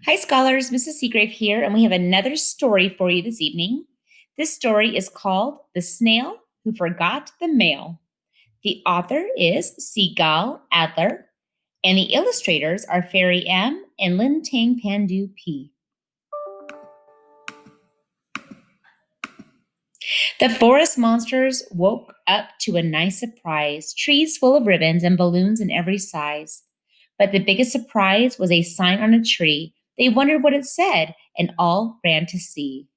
Hi, scholars. Mrs. Seagrave here, and we have another story for you this evening. This story is called The Snail Who Forgot the Mail. The author is Seagull Adler, and the illustrators are Fairy M and Lin Tang Pandu P. The forest monsters woke up to a nice surprise, trees full of ribbons and balloons in every size. But the biggest surprise was a sign on a tree. They wondered what it said, and all ran to see.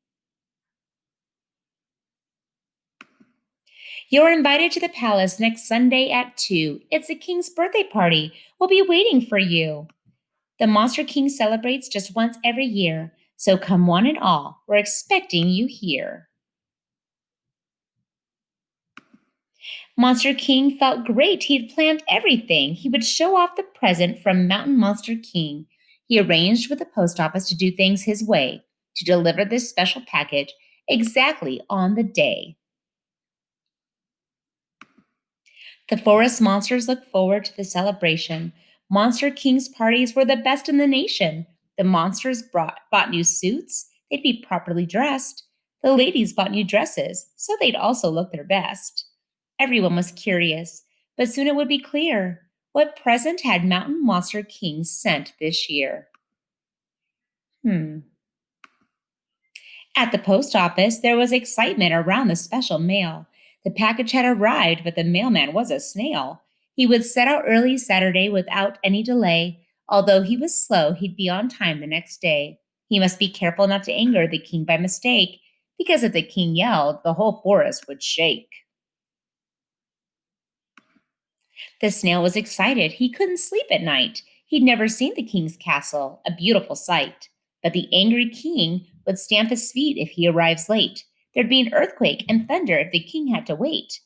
You're invited to the palace next Sunday at 2. It's the king's birthday party. We'll be waiting for you. The Monster King celebrates just once every year, so come one and all. We're expecting you here. Monster King felt great. He had planned everything. He would show off the present from Mountain Monster King. He arranged with the post office to do things his way, to deliver this special package exactly on the day. The forest monsters looked forward to the celebration. Monster King's parties were the best in the nation. The monsters bought new suits. They'd be properly dressed. The ladies bought new dresses, so they'd also look their best. Everyone was curious, but soon it would be clear. What present had Mountain Monster King sent this year? Hmm. At the post office, there was excitement around the special mail. The package had arrived, but the mailman was a snail. He would set out early Saturday without any delay. Although he was slow, he'd be on time the next day. He must be careful not to anger the king by mistake, because if the king yelled, the whole forest would shake. The snail was excited. He couldn't sleep at night. He'd never seen the king's castle, a beautiful sight. But the angry king would stamp his feet if he arrives late. There'd be an earthquake and thunder if the king had to wait.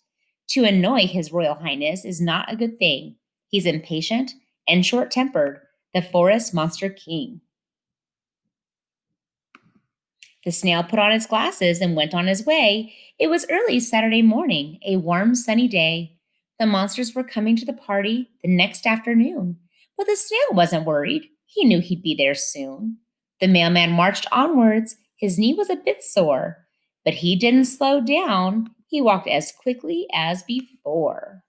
To annoy his royal highness is not a good thing. He's impatient and short tempered, the forest monster king. The snail put on his glasses and went on his way. It was early Saturday morning, a warm, sunny day. The monsters were coming to the party the next afternoon. But the snail wasn't worried. He knew he'd be there soon. The mailman marched onwards. His knee was a bit sore, but he didn't slow down. He walked as quickly as before.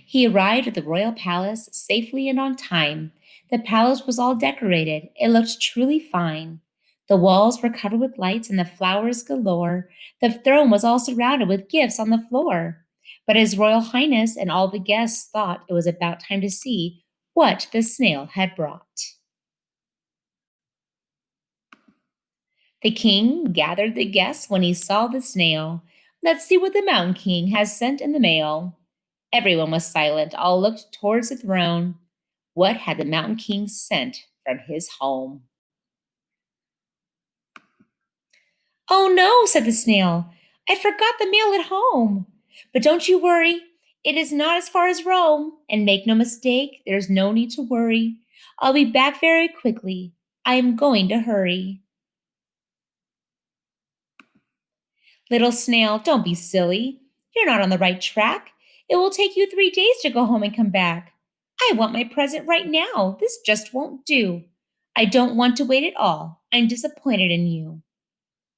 He arrived at the royal palace safely and on time. The palace was all decorated. It looked truly fine. The walls were covered with lights and the flowers galore. The throne was all surrounded with gifts on the floor. But His Royal Highness and all the guests thought it was about time to see what the snail had brought. The king gathered the guests when he saw the snail. Let's see what the Mountain King has sent in the mail. Everyone was silent. All looked towards the throne. What had the Mountain King sent from his home? Oh no, said the snail. I forgot the mail at home. But don't you worry. It is not as far as Rome. And make no mistake, there's no need to worry. I'll be back very quickly. I am going to hurry. Little snail, don't be silly. You're not on the right track. It will take you 3 days to go home and come back. I want my present right now. This just won't do. I don't want to wait at all. I'm disappointed in you.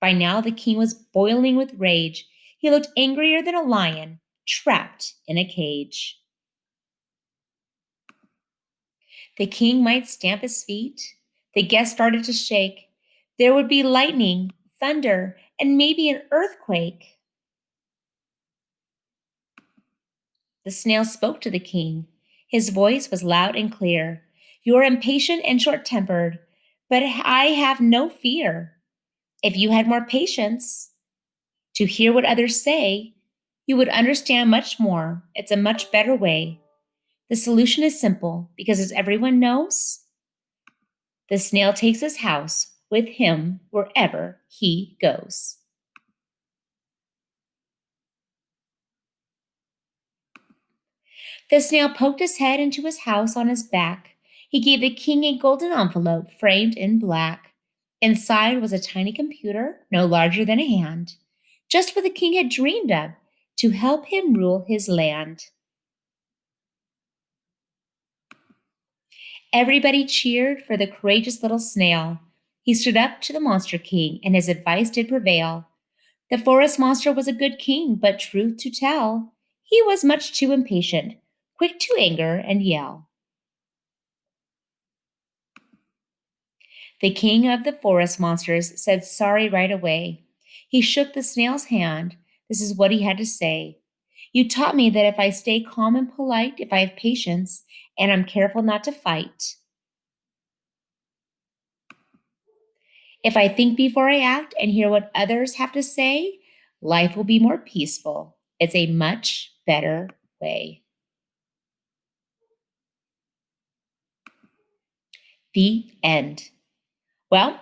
By now, the king was boiling with rage. He looked angrier than a lion trapped in a cage. The king might stamp his feet. The guests started to shake. There would be lightning, thunder, and maybe an earthquake. The snail spoke to the king. His voice was loud and clear. You are impatient and short tempered, but I have no fear. If you had more patience to hear what others say, you would understand much more. It's a much better way. The solution is simple because, as everyone knows, the snail takes his house with him wherever he goes. The snail poked his head into his house on his back. He gave the king a golden envelope framed in black. Inside was a tiny computer, no larger than a hand, just what the king had dreamed of to help him rule his land. Everybody cheered for the courageous little snail. He stood up to the monster king, and his advice did prevail. The forest monster was a good king, but truth to tell, he was much too impatient, quick to anger and yell. The king of the forest monsters said sorry right away. He shook the snail's hand. This is what he had to say. You taught me that if I stay calm and polite, if I have patience, and I'm careful not to fight, if I think before I act and hear what others have to say, life will be more peaceful. It's a much better way. The end. Well,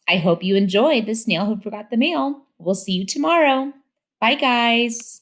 I hope you enjoyed The Snail Who Forgot the Mail. We'll see you tomorrow. Bye, guys.